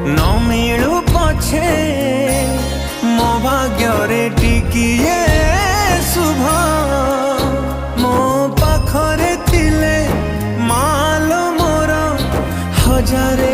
न मिलू पछे मो भाग्य टिकिए शुभ मो पाखरे थिले मालो मोर हजारे